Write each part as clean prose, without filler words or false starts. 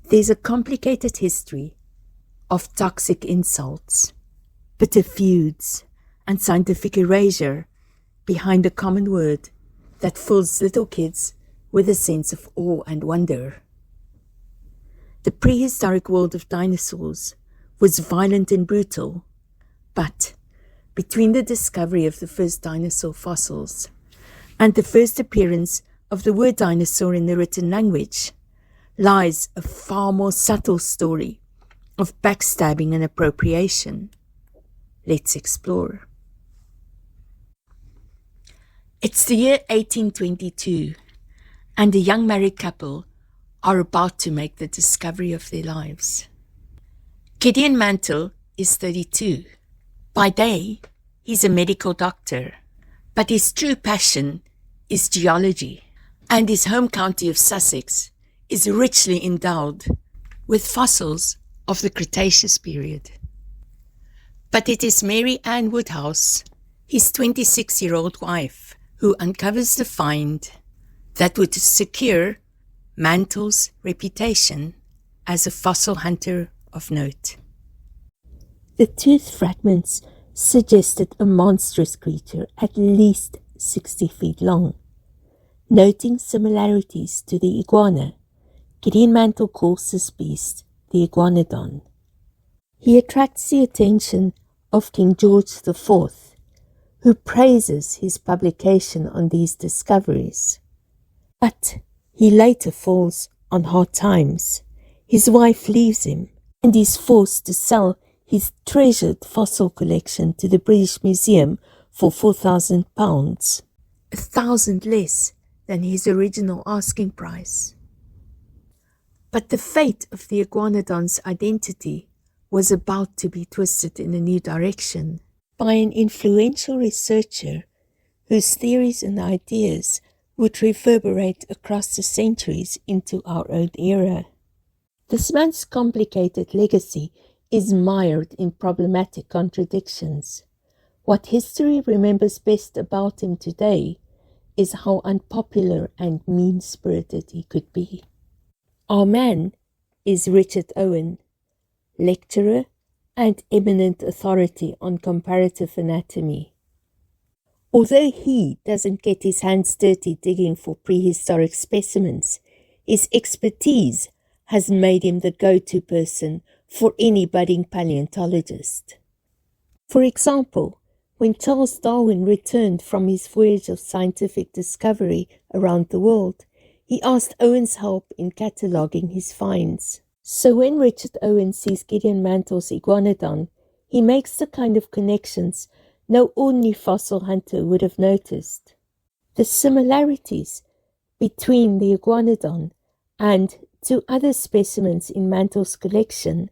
There's a complicated history of toxic insults, bitter feuds, and scientific erasure behind a common word that fills little kids with a sense of awe and wonder. The prehistoric world of dinosaurs was violent and brutal, but between the discovery of the first dinosaur fossils and the first appearance of the word dinosaur in the written language lies a far more subtle story of backstabbing and appropriation. Let's explore. It's the year 1822, and a young married couple are about to make the discovery of their lives. Gideon Mantle is 32. By day, he's a medical doctor, but his true passion is geology, and his home county of Sussex is richly endowed with fossils of the Cretaceous period. But it is Mary Ann Woodhouse, his 26-year-old wife, who uncovers the find that would secure Mantle's reputation as a fossil hunter of note. The tooth fragments suggested a monstrous creature at least 60 feet long. Noting similarities to the iguana, Gideon Mantle calls this beast the iguanodon. He attracts the attention of King George IV, who praises his publication on these discoveries. But he later falls on hard times. His wife leaves him, and he's forced to sell his treasured fossil collection to the British Museum for £4,000, 1,000 less than his original asking price. But the fate of the iguanodon's identity was about to be twisted in a new direction by an influential researcher whose theories and ideas would reverberate across the centuries into our own era. This man's complicated legacy is mired in problematic contradictions. What history remembers best about him today is how unpopular and mean-spirited he could be. Our man is Richard Owen, lecturer and eminent authority on comparative anatomy. Although he doesn't get his hands dirty digging for prehistoric specimens, his expertise has made him the go-to person for any budding paleontologist. For example, when Charles Darwin returned from his voyage of scientific discovery around the world, he asked Owen's help in cataloguing his finds. So when Richard Owen sees Gideon Mantle's iguanodon, he makes the kind of connections no ordinary fossil hunter would have noticed. The similarities between the iguanodon and two other specimens in Mantle's collection,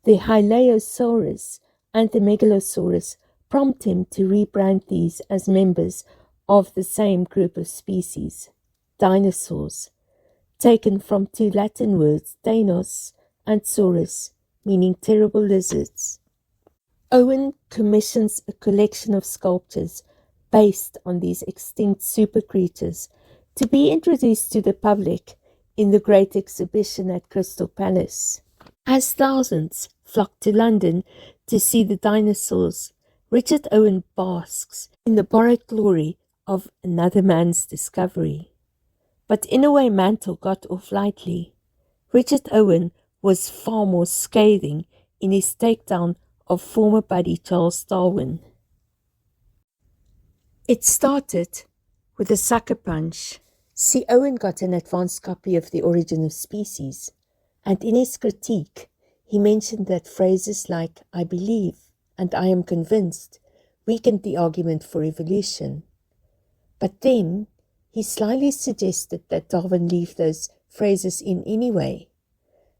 the Hylaeosaurus and the Megalosaurus, prompt him to rebrand these as members of the same group of species, dinosaurs, taken from two Latin words, Dinos and Saurus, meaning terrible lizards. Owen commissions a collection of sculptures based on these extinct super creatures to be introduced to the public in the Great Exhibition at Crystal Palace. As thousands flock to London to see the dinosaurs, Richard Owen basks in the borrowed glory of another man's discovery. But in a way Mantle got off lightly. Richard Owen was far more scathing in his takedown of former buddy Charles Darwin. It started with a sucker punch. See, Owen got an advanced copy of The Origin of Species, and in his critique, he mentioned that phrases like "I believe" and "I am convinced" weakened the argument for evolution. But then, he slyly suggested that Darwin leave those phrases in anyway,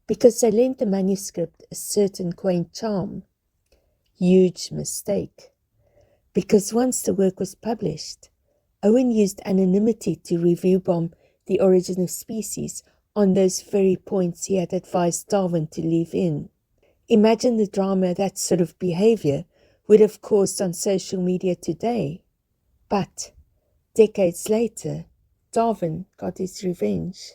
because they lent the manuscript a certain quaint charm. Huge mistake, because once the work was published, Owen used anonymity to review bomb The Origin of Species on those very points he had advised Darwin to leave in. Imagine the drama that sort of behavior would have caused on social media today. But decades later, Darwin got his revenge.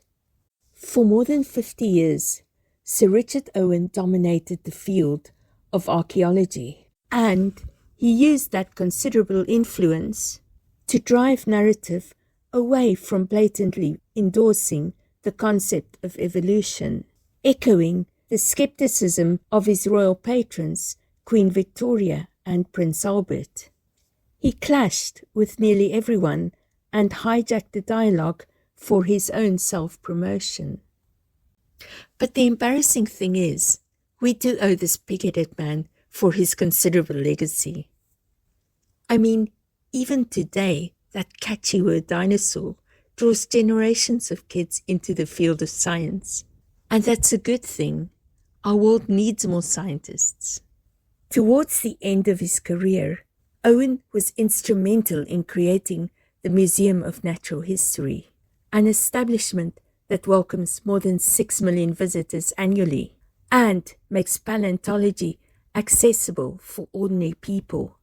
For more than 50 years, Sir Richard Owen dominated the field of archaeology, and he used that considerable influence to drive narrative away from blatantly endorsing the concept of evolution, echoing the skepticism of his royal patrons, Queen Victoria and Prince Albert. He clashed with nearly everyone and hijacked the dialogue for his own self-promotion. But the embarrassing thing is, we do owe this pig-headed man for his considerable legacy. I mean, even today, that catchy word dinosaur draws generations of kids into the field of science. And that's a good thing. Our world needs more scientists. Towards the end of his career, Owen was instrumental in creating the Museum of Natural History, an establishment that welcomes more than 6 million visitors annually and makes paleontology accessible for ordinary people.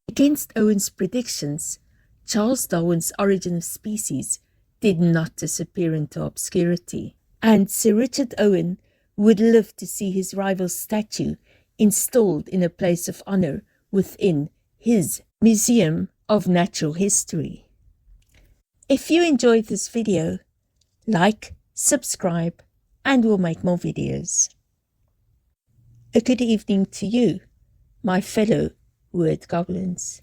Against Owen's predictions, Charles Darwin's Origin of Species did not disappear into obscurity, and Sir Richard Owen would live to see his rival's statue installed in a place of honor within his Museum of Natural History. If you enjoyed this video, like, subscribe, and we'll make more videos. A good evening to you, my fellow word goblins.